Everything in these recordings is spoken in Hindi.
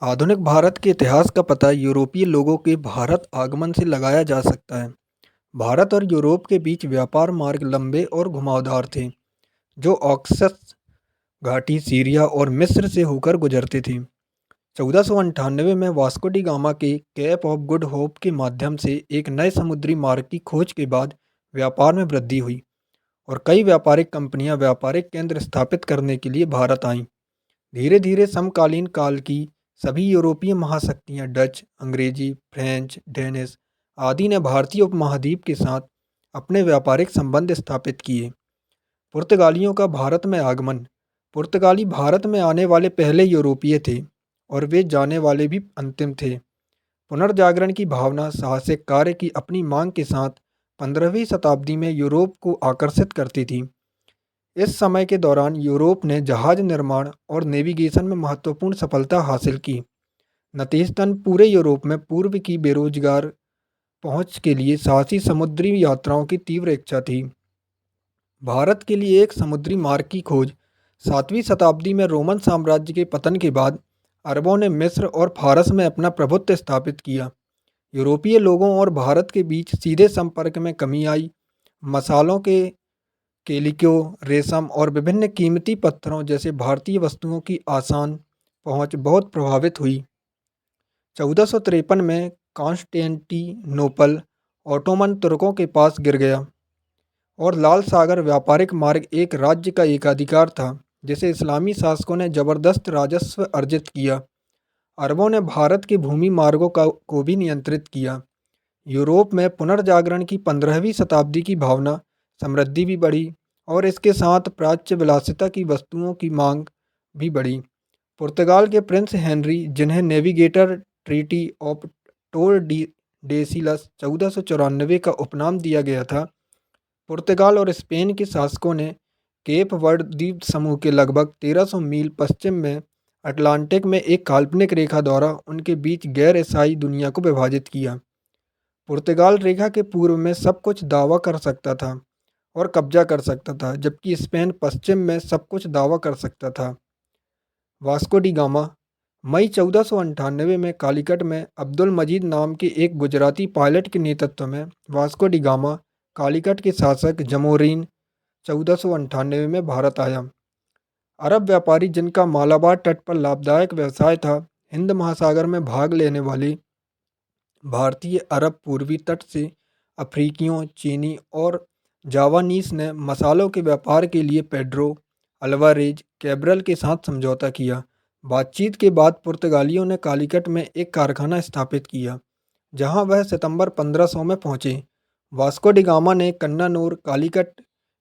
आधुनिक भारत के इतिहास का पता यूरोपीय लोगों के भारत आगमन से लगाया जा सकता है। भारत और यूरोप के बीच व्यापार मार्ग लंबे और घुमावदार थे, जो ऑक्सस घाटी, सीरिया और मिस्र से होकर गुजरते थे। 1498 में वास्को डी गामा के कैप ऑफ गुड होप के माध्यम से एक नए समुद्री मार्ग की खोज के बाद व्यापार में वृद्धि हुई और कई व्यापारिक कंपनियां व्यापारिक केंद्र स्थापित करने के लिए भारत आईं। धीरे धीरे समकालीन काल की सभी यूरोपीय महाशक्तियां डच, अंग्रेजी, फ्रेंच, डेनिश आदि ने भारतीय उपमहाद्वीप के साथ अपने व्यापारिक संबंध स्थापित किए। पुर्तगालियों का भारत में आगमन। पुर्तगाली भारत में आने वाले पहले यूरोपीय थे और वे जाने वाले भी अंतिम थे। पुनर्जागरण की भावना साहसिक कार्य की अपनी मांग के साथ 15वीं शताब्दी में यूरोप को आकर्षित करती थी। इस समय के दौरान यूरोप ने जहाज निर्माण और नेविगेशन में महत्वपूर्ण सफलता हासिल की। नतीजतन पूरे यूरोप में पूर्व की बेरोजगार पहुंच के लिए साहसी समुद्री यात्राओं की तीव्र इच्छा थी। भारत के लिए एक समुद्री मार्ग की खोज। 7वीं शताब्दी में रोमन साम्राज्य के पतन के बाद अरबों ने मिस्र और फारस में अपना प्रभुत्व स्थापित किया। यूरोपीय लोगों और भारत के बीच सीधे संपर्क में कमी आई। मसालों के केलिको, रेशम और विभिन्न कीमती पत्थरों जैसे भारतीय वस्तुओं की आसान पहुंच बहुत प्रभावित हुई। 1453 में कॉन्स्टेंटिनोपल ऑटोमन तुर्कों के पास गिर गया और लाल सागर व्यापारिक मार्ग एक राज्य का एकाधिकार था जिसे इस्लामी शासकों ने जबरदस्त राजस्व अर्जित किया। अरबों ने भारत के भूमि मार्गों को भी नियंत्रित किया। यूरोप में पुनर्जागरण की 15वीं शताब्दी की भावना समृद्धि भी बढ़ी और इसके साथ प्राच्य विलासिता की वस्तुओं की मांग भी बढ़ी। पुर्तगाल के प्रिंस हेनरी, जिन्हें नेविगेटर ट्रीटी ऑफ टोरडेसिलस 1494 का उपनाम दिया गया था, पुर्तगाल और स्पेन के शासकों ने केप वर्ड द्वीप समूह के लगभग 1300 मील पश्चिम में अटलांटिक में एक काल्पनिक रेखा द्वारा उनके बीच गैर ईसाई दुनिया को विभाजित किया। पुर्तगाल रेखा के पूर्व में सब कुछ दावा कर सकता था और कब्जा कर सकता था, जबकि स्पेन पश्चिम में सब कुछ दावा कर सकता था। Vasco D gamma. मई 1498 में कालीकट में अब्दुल मजीद नाम के एक गुजराती पायलट के नेतृत्व में वास्को डी गामा कालीकट के शासक जमोरीन 1498 में भारत आया। अरब व्यापारी जिनका मालाबार तट पर लाभदायक व्यवसाय था, हिंद महासागर में भाग लेने वाले भारतीय अरब पूर्वी तट से अफ्रीकियों, चीनी और जावानीस ने मसालों के व्यापार के लिए पेड्रो अल्वारेज कैब्रल के साथ समझौता किया। बातचीत के बाद पुर्तगालियों ने कालीकट में एक कारखाना स्थापित किया, जहां वह सितंबर 1500 में पहुंचे। वास्को डी गामा ने कन्नानूर, कालीकट,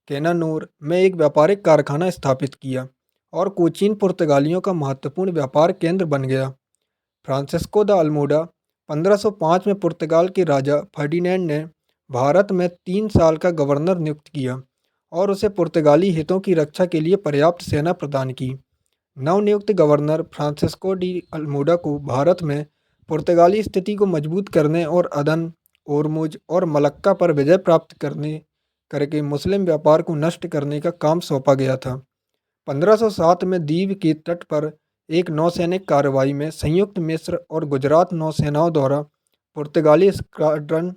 केनानूर में एक व्यापारिक कारखाना स्थापित किया और कोचीन पुर्तगालियों का महत्वपूर्ण व्यापार केंद्र बन गया। Francisco de Almora. 1505 में पुर्तगाल के राजा फर्डिनैंड ने भारत में 3 साल का गवर्नर नियुक्त किया और उसे पुर्तगाली हितों की रक्षा के लिए पर्याप्त सेना प्रदान की। नवनियुक्त गवर्नर फ्रांसिस्को डी अल्मोडा को भारत में पुर्तगाली स्थिति को मजबूत करने और अदन, ओरमुज और मलक्का पर विजय प्राप्त करने करके मुस्लिम व्यापार को नष्ट करने का काम सौंपा गया था। 1507 में द्वीप के तट पर एक नौसैनिक कार्रवाई में संयुक्त मिस्र और गुजरात नौसेनाओं द्वारा पुर्तगाली स्क्वाड्रन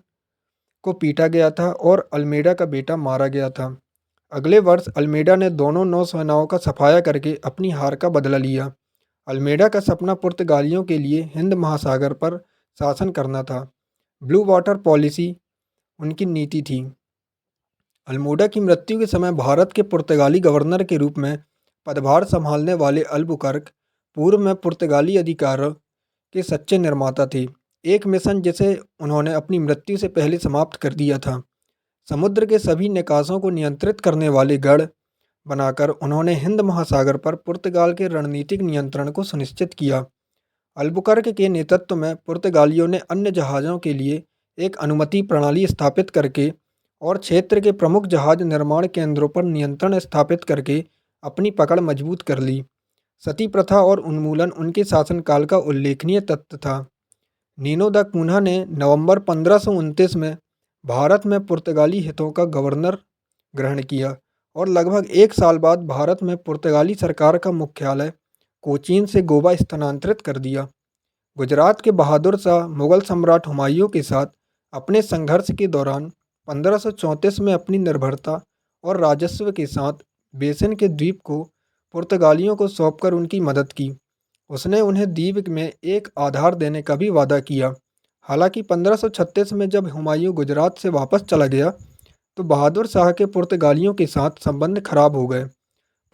को पीटा गया था और अल्मेडा का बेटा मारा गया था। अगले वर्ष अल्मेडा ने दोनों नौसेनाओं का सफाया करके अपनी हार का बदला लिया। अल्मेडा का सपना पुर्तगालियों के लिए हिंद महासागर पर शासन करना था। ब्लू वाटर पॉलिसी उनकी नीति थी। अल्मोडा की मृत्यु के समय भारत के पुर्तगाली गवर्नर के रूप में पदभार संभालने वाले अल्बुकर्क पूर्व में पुर्तगाली अधिकारों के सच्चे निर्माता थे। एक मिशन जिसे उन्होंने अपनी मृत्यु से पहले समाप्त कर दिया था। समुद्र के सभी निकासों को नियंत्रित करने वाले गढ़ बनाकर उन्होंने हिंद महासागर पर पुर्तगाल के रणनीतिक नियंत्रण को सुनिश्चित किया। अल्बुकर्क के नेतृत्व में पुर्तगालियों ने अन्य जहाज़ों के लिए एक अनुमति प्रणाली स्थापित करके और क्षेत्र के प्रमुख जहाज निर्माण केंद्रों पर नियंत्रण स्थापित करके अपनी पकड़ मजबूत कर ली। सती प्रथा और उन्मूलन उनके शासनकाल का उल्लेखनीय तथ्य था। नीनो द कून्हा ने नवंबर 1529 में भारत में पुर्तगाली हितों का गवर्नर ग्रहण किया और लगभग एक साल बाद भारत में पुर्तगाली सरकार का मुख्यालय कोचीन से गोवा स्थानांतरित कर दिया। गुजरात के बहादुर शाह मुगल सम्राट हुमायूं के साथ अपने संघर्ष के दौरान 1534 में अपनी निर्भरता और राजस्व के साथ बेसिन के द्वीप को पुर्तगालियों को सौंपकर उनकी मदद की। उसने उन्हें द्वीप में एक आधार देने का भी वादा किया। हालांकि 1536 में जब हुमायूं गुजरात से वापस चला गया तो बहादुर शाह के पुर्तगालियों के साथ संबंध खराब हो गए।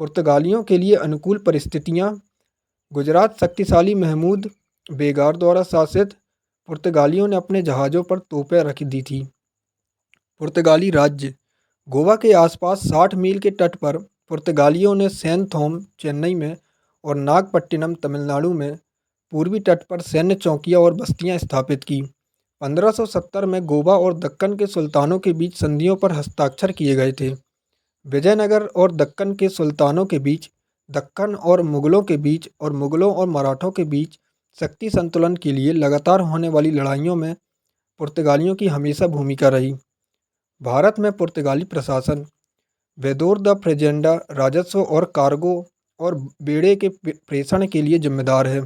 पुर्तगालियों के लिए अनुकूल परिस्थितियां गुजरात शक्तिशाली महमूद बेगार द्वारा शासित पुर्तगालियों ने अपने जहाज़ों पर तोपें रख दी थी। पुर्तगाली राज्य गोवा के आसपास 60 मील के तट पर पुर्तगालियों ने सैन थोम चेन्नई में और नागपट्टिनम तमिलनाडु में पूर्वी तट पर सैन्य चौकियां और बस्तियां स्थापित की। 1570 में गोवा और दक्कन के सुल्तानों के बीच संधियों पर हस्ताक्षर किए गए थे। विजयनगर और दक्कन के सुल्तानों के बीच, दक्कन और मुगलों के बीच और मुगलों और मराठों के बीच शक्ति संतुलन के लिए लगातार होने वाली लड़ाइयों में पुर्तगालियों की हमेशा भूमिका रही। भारत में पुर्तगाली प्रशासन वेदोर द फ्रेजेंडा राजस्व और कार्गो और बेड़े के प्रेषण के लिए जिम्मेदार है।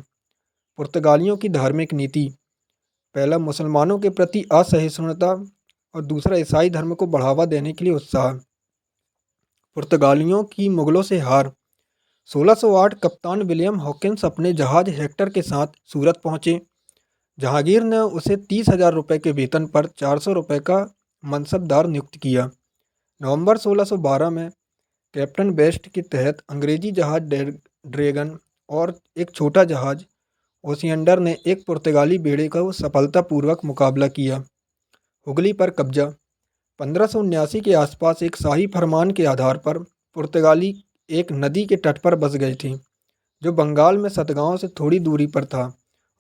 पुर्तगालियों की धार्मिक नीति, पहला मुसलमानों के प्रति असहिष्णुता और दूसरा ईसाई धर्म को बढ़ावा देने के लिए उत्साह। पुर्तगालियों की मुगलों से हार, 1608 कप्तान विलियम हॉकिंस अपने जहाज हेक्टर के साथ सूरत पहुंचे। जहांगीर ने उसे 30,000 रुपये के वेतन पर 400 रुपये का मनसबदार नियुक्त किया। नवंबर 1612 में कैप्टन बेस्ट के तहत अंग्रेजी जहाज ड्रैगन और एक छोटा जहाज ओसियंडर ने एक पुर्तगाली बेड़े का सफलतापूर्वक मुकाबला किया। हुगली पर कब्जा, 1579 के आसपास एक शाही फरमान के आधार पर पुर्तगाली एक नदी के तट पर बस गए थे जो बंगाल में सतगांव से थोड़ी दूरी पर था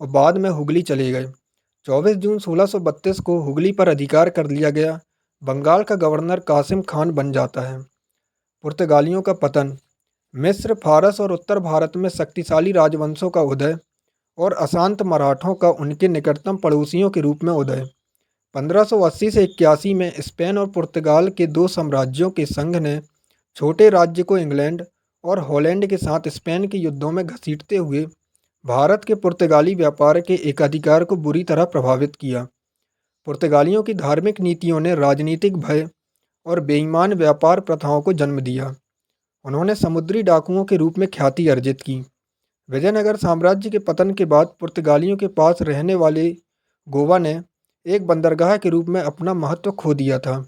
और बाद में हुगली चले गए। 24 जून 1632 को हुगली पर अधिकार कर लिया गया। बंगाल का गवर्नर कासिम खान बन जाता है। पुर्तगालियों का पतन, मिस्र, फारस और उत्तर भारत में शक्तिशाली राजवंशों का उदय और अशांत मराठों का उनके निकटतम पड़ोसियों के रूप में उदय। 1580 से 81 में स्पेन और पुर्तगाल के दो साम्राज्यों के संघ ने छोटे राज्य को इंग्लैंड और हॉलैंड के साथ स्पेन के युद्धों में घसीटते हुए भारत के पुर्तगाली व्यापार के एकाधिकार को बुरी तरह प्रभावित किया। पुर्तगालियों की धार्मिक नीतियों ने राजनीतिक भय और बेईमान व्यापार प्रथाओं को जन्म दिया। उन्होंने समुद्री डाकुओं के रूप में ख्याति अर्जित की। विजयनगर साम्राज्य के पतन के बाद पुर्तगालियों के पास रहने वाले गोवा ने एक बंदरगाह के रूप में अपना महत्व खो दिया था।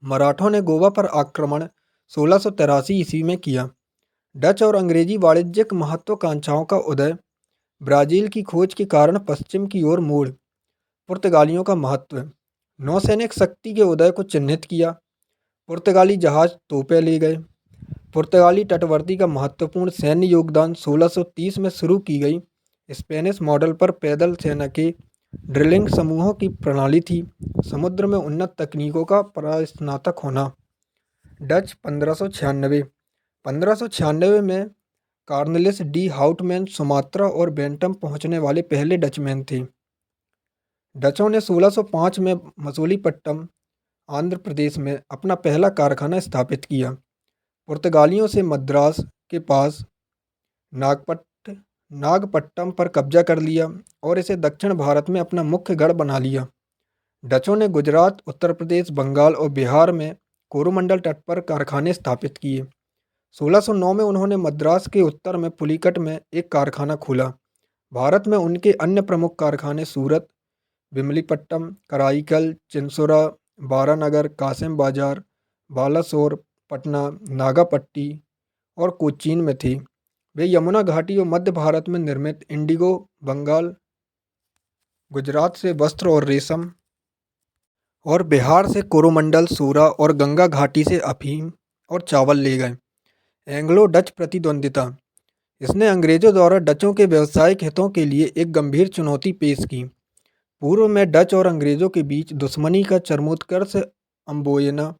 मराठों ने गोवा पर आक्रमण 1683 ईस्वी में किया। डच और अंग्रेजी वाणिज्यिक महत्वाकांक्षाओं का उदय, ब्राज़ील की खोज के कारण पश्चिम की ओर मोड़। पुर्तगालियों का महत्व, नौसैनिक शक्ति के उदय को चिन्हित किया। पुर्तगाली जहाज तोपें ले गए। पुर्तगाली तटवर्ती का महत्वपूर्ण सैन्य योगदान 1630 में शुरू की गई स्पेनिश मॉडल पर पैदल सेना के ड्रिलिंग समूहों की प्रणाली थी। समुद्र में उन्नत तकनीकों का परास्नातक होना। डच 1596 में कार्नलिस डी हाउटमैन सुमात्रा और बेंटम पहुंचने वाले पहले डचमैन थे। डचों ने 1605 में मसूलीपट्टम आंध्र प्रदेश में अपना पहला कारखाना स्थापित किया। पुर्तगालियों से मद्रास के पास नागपट्टम पर कब्जा कर लिया और इसे दक्षिण भारत में अपना मुख्य गढ़ बना लिया। डचों ने गुजरात, उत्तर प्रदेश, बंगाल और बिहार में कोरोमंडल तट पर कारखाने स्थापित किए। 1609 में उन्होंने मद्रास के उत्तर में पुलिकट में एक कारखाना खोला। भारत में उनके अन्य प्रमुख कारखाने सूरत, विमलीपट्टम, कराईकल, चिंसोरा, बारानगर, कासिम बाजार, बालासोर, पटना, नागापट्टी और कोचीन में थे। वे यमुना घाटी और मध्य भारत में निर्मित इंडिगो, बंगाल, गुजरात से वस्त्र और रेशम और बिहार से कोरोमंडल, सूरा और गंगा घाटी से अफीम और चावल ले गए। एंग्लो डच प्रतिद्वंदिता, इसने अंग्रेजों द्वारा डचों के व्यावसायिक हितों के लिए एक गंभीर चुनौती पेश की। पूर्व में डच और अंग्रेजों के बीच दुश्मनी का चरमोत्कर्ष अम्बोयना,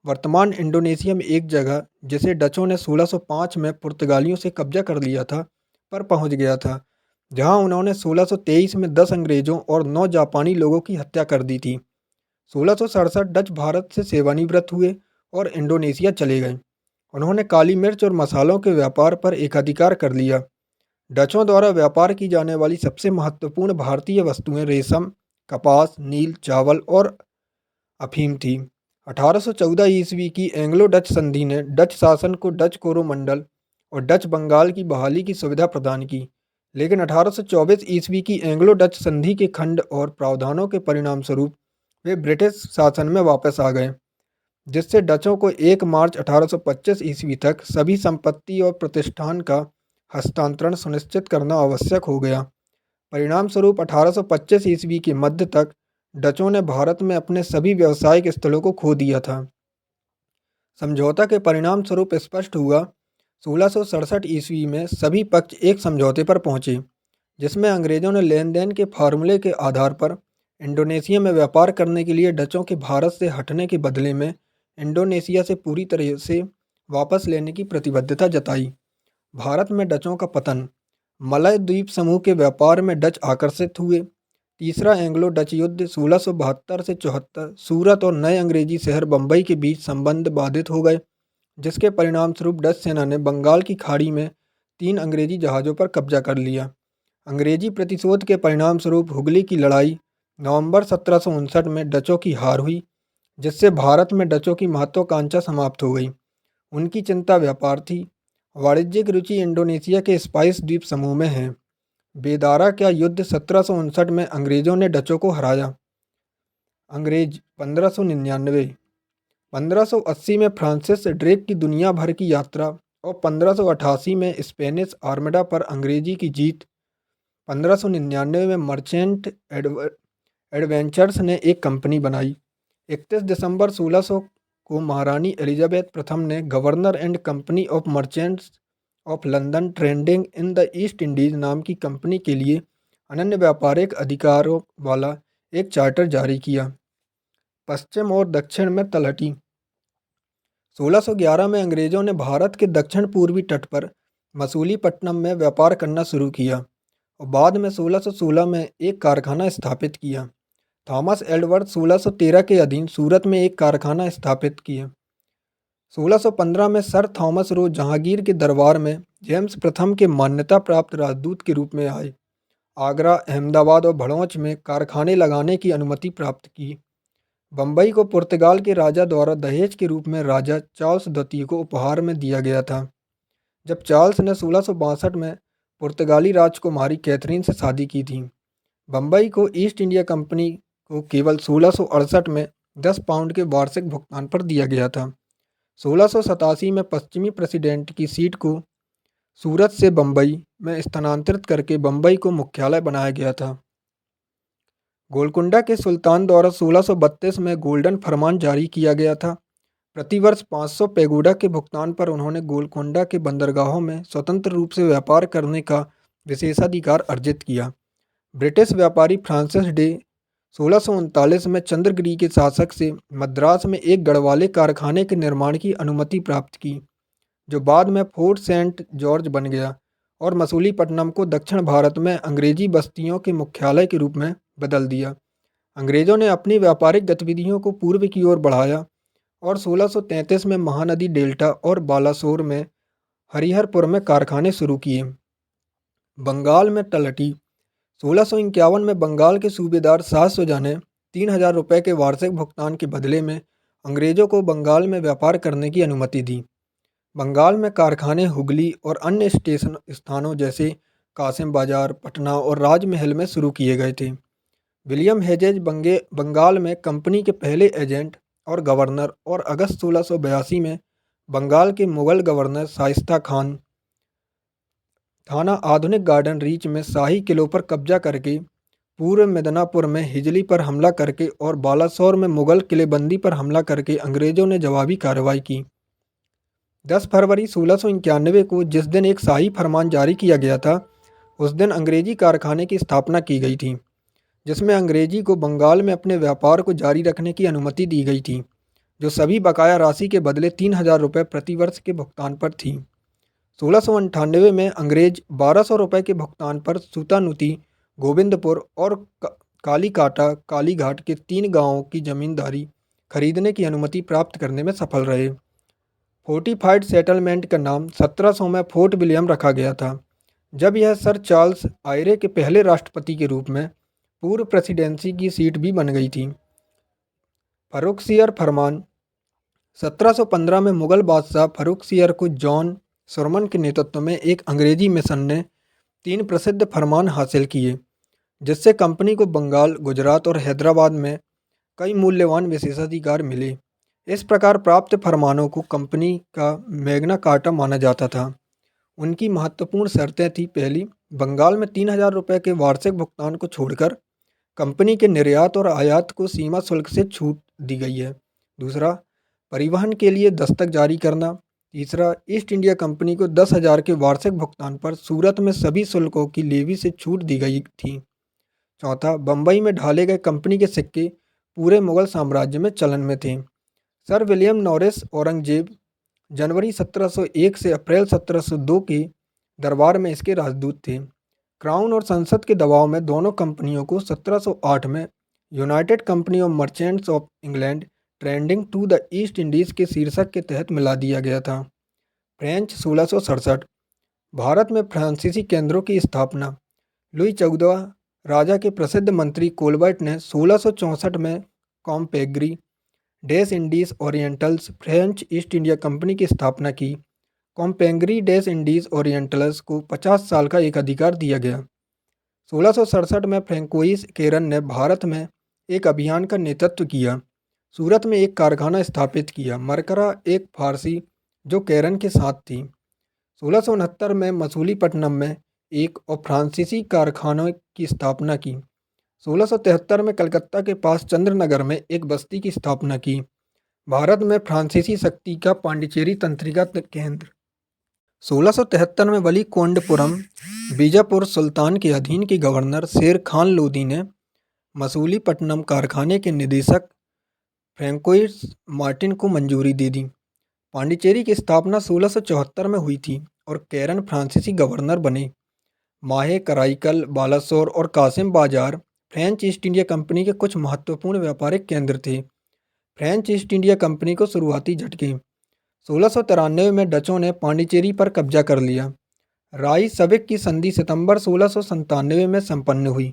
वर्तमान इंडोनेशिया में एक जगह जिसे डचों ने 1605 में पुर्तगालियों से कब्जा कर लिया था, पर पहुंच गया था, जहां उन्होंने 1623 में 10 अंग्रेजों और 9 जापानी लोगों की हत्या कर दी थी। 1667 डच भारत से सेवानिवृत्त हुए और इंडोनेशिया चले गए। उन्होंने काली मिर्च और मसालों के व्यापार पर एकाधिकार कर लिया। डचों द्वारा व्यापार की जाने वाली सबसे महत्वपूर्ण भारतीय वस्तुएं रेशम, कपास, नील, चावल और अफीम थी। 1814 ईस्वी की एंग्लो डच संधि ने डच शासन को डच कोरोमंडल और डच बंगाल की बहाली की सुविधा प्रदान की, लेकिन 1824 ईस्वी की एंग्लो डच संधि के खंड और प्रावधानों के परिणामस्वरूप वे ब्रिटिश शासन में वापस आ गए, जिससे डचों को 1 मार्च 1825 ईस्वी तक सभी संपत्ति और प्रतिष्ठान का हस्तांतरण सुनिश्चित करना आवश्यक हो गया। परिणामस्वरूप 1825 ईस्वी के मध्य तक डचों ने भारत में अपने सभी व्यावसायिक स्थलों को खो दिया था। समझौता के परिणामस्वरूप स्पष्ट हुआ, 1667 ईस्वी में सभी पक्ष एक समझौते पर पहुंचे, जिसमें अंग्रेजों ने लेन देन के फार्मूले के आधार पर इंडोनेशिया में व्यापार करने के लिए डचों के भारत से हटने के बदले में इंडोनेशिया से पूरी तरह से वापस लेने की प्रतिबद्धता जताई। भारत में डचों का पतन। मलय द्वीप समूह के व्यापार में डच आकर्षित हुए। तीसरा एंग्लो डच युद्ध 1672 से 74, सूरत और नए अंग्रेजी शहर बम्बई के बीच संबंध बाधित हो गए, जिसके परिणामस्वरूप डच सेना ने बंगाल की खाड़ी में 3 अंग्रेजी जहाज़ों पर कब्जा कर लिया। अंग्रेजी प्रतिशोध के परिणामस्वरूप हुगली की लड़ाई नवंबर 1759 में डचों की हार हुई, जिससे भारत में डचों की महत्वाकांक्षा समाप्त हो गई। उनकी चिंता व्यापार थी। वाणिज्यिक रुचि इंडोनेशिया के स्पाइस द्वीप समूह में है। बेदारा का युद्ध 1759 में अंग्रेजों ने डचों को हराया। अंग्रेज 1599, 1580 में फ्रांसिस ड्रेक की दुनिया भर की यात्रा और 1588 में स्पेनिश आर्मडा पर अंग्रेजी की जीत। 1599 में मर्चेंट एडवेंचर्स ने एक कंपनी बनाई। 31 दिसंबर 1600 को महारानी एलिजाबेथ प्रथम ने governor and company of merchants of London trading in the east Indies नाम की कंपनी के लिए अनन्य व्यापारिक अधिकारों वाला एक चार्टर जारी किया। पश्चिम और दक्षिण में तलहटी। 1611 में अंग्रेजों ने भारत के दक्षिण पूर्वी तट पर मसूलीपट्टनम में व्यापार करना शुरू किया और बाद में 1616 में एक कारखाना स्थापित किया। थॉमस एडवर्ड 1613 के अधीन सूरत में एक कारखाना स्थापित किया। 1615 में सर थॉमस रो जहांगीर के दरबार में जेम्स प्रथम के मान्यता प्राप्त राजदूत के रूप में आए। आगरा, अहमदाबाद और भड़ौच में कारखाने लगाने की अनुमति प्राप्त की। बम्बई को पुर्तगाल के राजा द्वारा दहेज के रूप में राजा चार्ल्स द्वितीय को उपहार में दिया गया था। जब चार्ल्स ने 1662 में पुर्तगाली राजकुमारी कैथरीन से शादी की थी। बम्बई को ईस्ट इंडिया कंपनी को केवल 1668 में 10 पाउंड के वार्षिक भुगतान पर दिया गया था। 1687 में पश्चिमी प्रेसिडेंट की सीट को सूरत से बम्बई में स्थानांतरित करके बम्बई को मुख्यालय बनाया गया था। गोलकुंडा के सुल्तान द्वारा 1632 में गोल्डन फरमान जारी किया गया था। प्रतिवर्ष 500 पैगोडा के भुगतान पर उन्होंने गोलकुंडा के बंदरगाहों में स्वतंत्र रूप से व्यापार करने का विशेषाधिकार अर्जित किया। ब्रिटिश व्यापारी फ्रांसिस डे 1639 में चंद्रगिरी के शासक से मद्रास में एक गढ़वाले कारखाने के निर्माण की अनुमति प्राप्त की, जो बाद में फोर्ट सेंट जॉर्ज बन गया और मसूलीपट्टनम को दक्षिण भारत में अंग्रेजी बस्तियों के मुख्यालय के रूप में बदल दिया। अंग्रेजों ने अपनी व्यापारिक गतिविधियों को पूर्व की ओर बढ़ाया और 1633 में महानदी डेल्टा और बालासोर में हरिहरपुर में कारखाने शुरू किए। बंगाल में तलहटी। 1651 में बंगाल के सूबेदार शाह शुजा ने 3000 रुपये के वार्षिक भुगतान के बदले में अंग्रेजों को बंगाल में व्यापार करने की अनुमति दी। बंगाल में कारखाने हुगली और अन्य स्टेशन स्थानों जैसे कासिम बाजार, पटना और राजमहल में शुरू किए गए थे। विलियम हेजेज बंगाल में कंपनी के पहले एजेंट और गवर्नर और अगस्त 1682 में बंगाल के मुगल गवर्नर शाइस्ता खान थाना आधुनिक गार्डन रीच में शाही किलों पर कब्जा करके, पूर्व मिदनापुर में हिजली पर हमला करके और बालासोर में मुगल किलेबंदी पर हमला करके अंग्रेजों ने जवाबी कार्रवाई की। 10 फरवरी 1691 को जिस दिन एक शाही फरमान जारी किया गया था, उस दिन अंग्रेजी कारखाने की स्थापना की गई थी, जिसमें अंग्रेजी को बंगाल में अपने व्यापार को जारी रखने की अनुमति दी गई थी, जो सभी बकाया राशि के बदले 3000 रुपये प्रतिवर्ष के भुगतान पर थी। 1698 में अंग्रेज 1200 रुपये के भुगतान पर सूतानुती, गोविंदपुर और कालीकाटा कालीघाट के 3 गांवों की जमींदारी खरीदने की अनुमति प्राप्त करने में सफल रहे। फोर्टिफाइड सेटलमेंट का नाम 1700 में फोर्ट विलियम रखा गया था, जब यह सर चार्ल्स आयरे के पहले राष्ट्रपति के रूप में पूर्व प्रेसिडेंसी की सीट भी बन गई थी। फर्रुखसियर फरमान 1715 में मुगल बादशाह फर्रुखसियर को जॉन सुरमन के नेतृत्व में एक अंग्रेजी मिशन ने 3 प्रसिद्ध फरमान हासिल किए, जिससे कंपनी को बंगाल, गुजरात और हैदराबाद में कई मूल्यवान विशेषाधिकार मिले। इस प्रकार प्राप्त फरमानों को कंपनी का मैग्ना कार्टा माना जाता था। उनकी महत्वपूर्ण शर्तें थीं: पहली, बंगाल में 3,000 रुपये के वार्षिक भुगतान को छोड़कर कंपनी के निर्यात और आयात को सीमा शुल्क से छूट दी गई है। दूसरा, परिवहन के लिए दस्तक जारी करना। तीसरा, ईस्ट इंडिया कंपनी को 10,000 के वार्षिक भुगतान पर सूरत में सभी शुल्कों की लेवी से छूट दी गई थी। चौथा, बम्बई में ढाले गए कंपनी के सिक्के पूरे मुगल साम्राज्य में चलन में थे। सर विलियम नॉरिस औरंगजेब जनवरी 1701 से अप्रैल 1702 के दरबार में इसके राजदूत थे। क्राउन और संसद के दबाव में दोनों कंपनियों को 1708 में United company of merchants of England trending to the East Indies के शीर्षक के तहत मिला दिया गया था। फ्रेंच 1667 भारत में फ्रांसीसी केंद्रों की स्थापना। लुई 14 राजा के प्रसिद्ध मंत्री कोलबर्ट ने 1664 में Compagnie des Indes Orientales French East India Company की स्थापना की। कॉम्पेग्री डेस इंडीज ओरिएंटल्स को 50 साल का एक अधिकार दिया गया। 1667 में फ्रैंकोइस केरन ने भारत में एक अभियान का नेतृत्व किया। सूरत में एक कारखाना स्थापित किया। मरकरा एक फारसी जो केरन के साथ थी। 1669 में मसूलीपट्टनम में एक और फ्रांसीसी कारखानों की स्थापना की। 1673 में कलकत्ता के पास चंद्रनगर में एक बस्ती की स्थापना की। भारत में फ्रांसीसी शक्ति का पांडिचेरी तंत्रिका केंद्र। 1673 में वलीकोंडपुरम बीजापुर सुल्तान के अधीन के गवर्नर शेर खान लोदी ने मसूलीपट्टनम कारखाने के निदेशक फ्रैंकोइस मार्टिन को मंजूरी दे दी। पांडिचेरी की स्थापना 1674 में हुई थी और कैरन फ्रांसीसी गवर्नर बने। माहे, कराईकल, बालासोर और कासिम बाजार फ्रेंच ईस्ट इंडिया कंपनी के कुछ महत्वपूर्ण व्यापारिक केंद्र थे। फ्रेंच ईस्ट इंडिया कंपनी को शुरुआती झटके। 1693 में डचों ने पांडिचेरी पर कब्जा कर लिया। राई सविक की संधि सितंबर 1697 में संपन्न हुई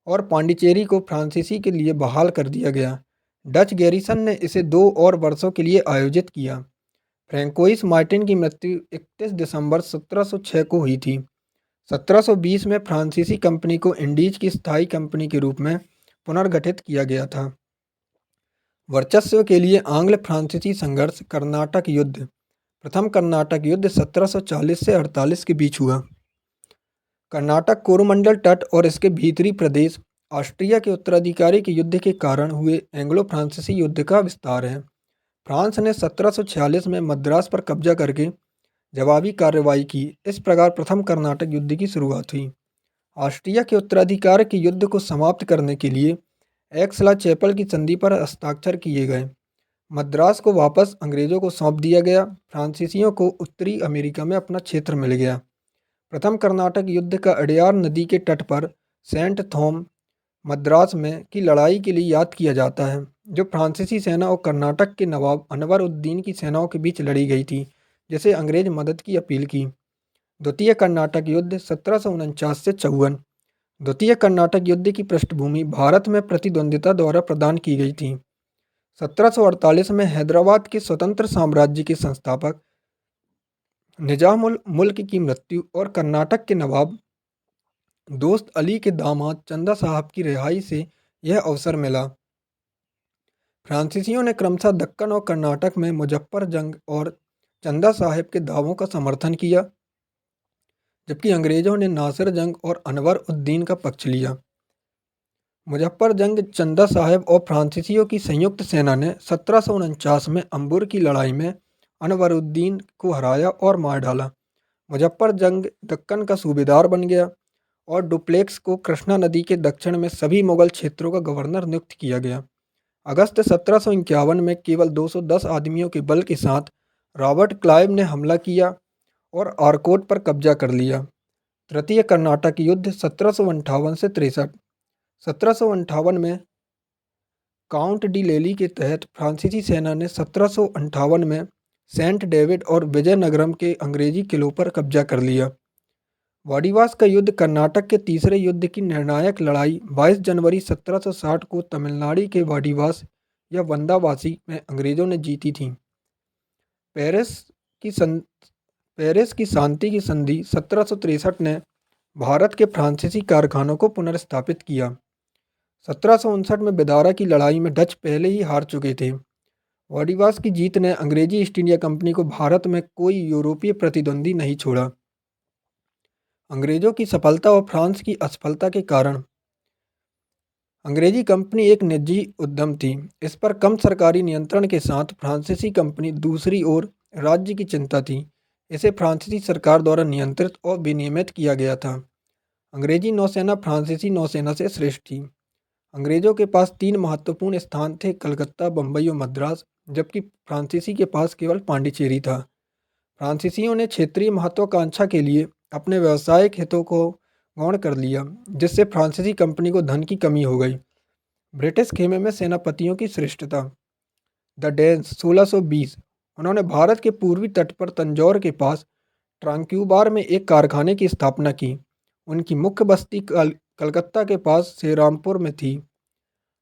और पांडिचेरी को फ्रांसीसी के लिए बहाल कर दिया गया। डच गैरिसन ने इसे 2 और वर्षों के लिए आयोजित किया। फ्रैंकोइस मार्टिन की मृत्यु 31 दिसंबर 1706 को हुई थी। 1720 में फ्रांसीसी कंपनी को इंडीज की स्थायी कंपनी के रूप में पुनर्गठित किया गया था। वर्चस्व के लिए आंग्ल फ्रांसीसी संघर्ष। कर्नाटक युद्ध। प्रथम कर्नाटक युद्ध 1740 से 48 के बीच हुआ। कर्नाटक कोरोमंडल तट और इसके भीतरी प्रदेश ऑस्ट्रिया के उत्तराधिकारी के युद्ध के कारण हुए एंग्लो फ्रांसीसी युद्ध का विस्तार है। फ्रांस ने 1746 में मद्रास पर कब्जा करके जवाबी कार्रवाई की। इस प्रकार प्रथम कर्नाटक युद्ध की शुरुआत हुई। ऑस्ट्रिया के उत्तराधिकार के युद्ध को समाप्त करने के लिए एक्सला चैपल की संधि पर हस्ताक्षर किए गए। मद्रास को वापस अंग्रेजों को सौंप दिया गया। फ्रांसीसियों को उत्तरी अमेरिका में अपना क्षेत्र मिल गया। प्रथम कर्नाटक युद्ध का अडयार नदी के तट पर सेंट थॉम मद्रास में की लड़ाई के लिए याद किया जाता है, जो फ्रांसीसी सेना और कर्नाटक के नवाब अनवर उद्दीन की सेनाओं के बीच लड़ी गई थी, जिसे अंग्रेज मदद की अपील की। द्वितीय कर्नाटक युद्ध 1749 से 54। द्वितीय कर्नाटक युद्ध की पृष्ठभूमि भारत में प्रतिद्वंद्विता द्वारा प्रदान की गई थी। 1748 में हैदराबाद के स्वतंत्र साम्राज्य के संस्थापक निजाम उल मुल्क की मृत्यु और कर्नाटक के नवाब दोस्त अली के दामाद चंदा साहब की रिहाई से यह अवसर मिला। फ्रांसीसियों ने क्रमशः दक्कन और कर्नाटक में मुजफ्फर जंग और चंदा साहब के दावों का समर्थन किया, जबकि अंग्रेजों ने नासिर जंग और अनवर उद्दीन का पक्ष लिया। मुजफ्फर जंग, चंदा साहब और फ्रांसीसियों की संयुक्त सेना ने 1749 में अंबुर की लड़ाई में अनवरुद्दीन को हराया और मार डाला। मुजफ्फर जंग दक्कन का सूबेदार बन गया और डुप्लेक्स को कृष्णा नदी के दक्षिण में सभी मुगल क्षेत्रों का गवर्नर नियुक्त किया गया। अगस्त 1751 में केवल 210 आदमियों के बल के साथ रॉबर्ट क्लाइव ने हमला किया और आरकोट पर कब्जा कर लिया। तृतीय कर्नाटक युद्ध 1758 से 63। 1758 में काउंट डी लेली के तहत फ्रांसीसी सेना ने 1758 में सेंट डेविड और विजयनगरम के अंग्रेजी किलों पर कब्जा कर लिया। वाडिवास का युद्ध कर्नाटक के तीसरे युद्ध की निर्णायक लड़ाई 22 जनवरी 1760 को तमिलनाडु के वाडिवास या वंदावासी में अंग्रेजों ने जीती थी। पेरिस की सं पेरिस की शांति की संधि 1763 ने भारत के फ्रांसीसी कारखानों को पुनर्स्थापित किया। 1759 में बेदारा की लड़ाई में डच पहले ही हार चुके थे। वाडिवास की जीत ने अंग्रेजी ईस्ट इंडिया कंपनी को भारत में कोई यूरोपीय प्रतिद्वंदी नहीं छोड़ा। अंग्रेजों की सफलता और फ्रांस की असफलता के कारण अंग्रेजी कंपनी एक निजी उद्यम थी। इस पर कम सरकारी नियंत्रण के साथ फ्रांसीसी कंपनी दूसरी ओर राज्य की चिंता थी। इसे फ्रांसीसी सरकार द्वारा नियंत्रित और विनियमित किया गया था। अंग्रेजी नौसेना फ्रांसीसी नौसेना से श्रेष्ठ थी। अंग्रेजों के पास 3 महत्वपूर्ण स्थान थे, कलकत्ता, बम्बई और मद्रास, जबकि फ्रांसीसी के पास केवल पांडिचेरी था। फ्रांसीसियों ने क्षेत्रीय महत्वाकांक्षा के लिए अपने व्यावसायिक हितों को गौण कर लिया, जिससे फ्रांसीसी कंपनी को धन की कमी हो गई। ब्रिटिश खेमे में सेनापतियों की श्रेष्ठता। द डेन्स 1620 उन्होंने भारत के पूर्वी तट पर तंजौर के पास ट्रांक्यूबार में एक कारखाने की स्थापना की। उनकी मुख्य बस्ती कलकत्ता के पास श्रीरामपुर में थी।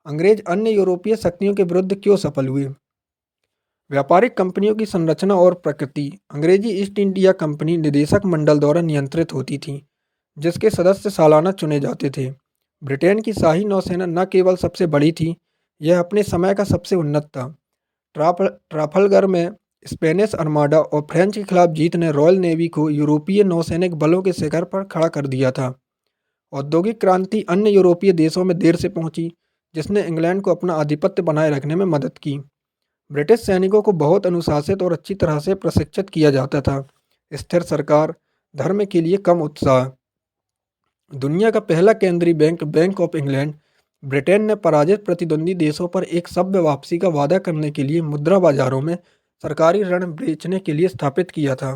अंग्रेज अन्य यूरोपीय शक्तियों के विरुद्ध क्यों सफल हुए? व्यापारिक कंपनियों की संरचना और प्रकृति। अंग्रेजी ईस्ट इंडिया कंपनी निदेशक मंडल द्वारा नियंत्रित होती थी, जिसके सदस्य सालाना चुने जाते थे। ब्रिटेन की शाही नौसेना न केवल सबसे बड़ी थी, यह अपने समय का सबसे उन्नत था। ट्राफलगर में स्पेनिश आर्माडा और फ्रेंच के खिलाफ जीत ने रॉयल नेवी को यूरोपीय नौसैनिक बलों के शिखर पर खड़ा कर दिया था। औद्योगिक क्रांति अन्य यूरोपीय देशों में देर से पहुंची, जिसने इंग्लैंड को अपना आधिपत्य बनाए रखने में मदद की। ब्रिटिश सैनिकों को बहुत अनुशासित और अच्छी तरह से प्रशिक्षित किया जाता था। स्थिर सरकार, धर्म के लिए कम उत्साह। दुनिया का पहला केंद्रीय bank, bank of England, Britain ने पराजित प्रतिद्वंदी देशों पर एक सभ्य वापसी का वादा करने के लिए मुद्रा बाजारों में सरकारी ऋण बेचने के लिए स्थापित किया था।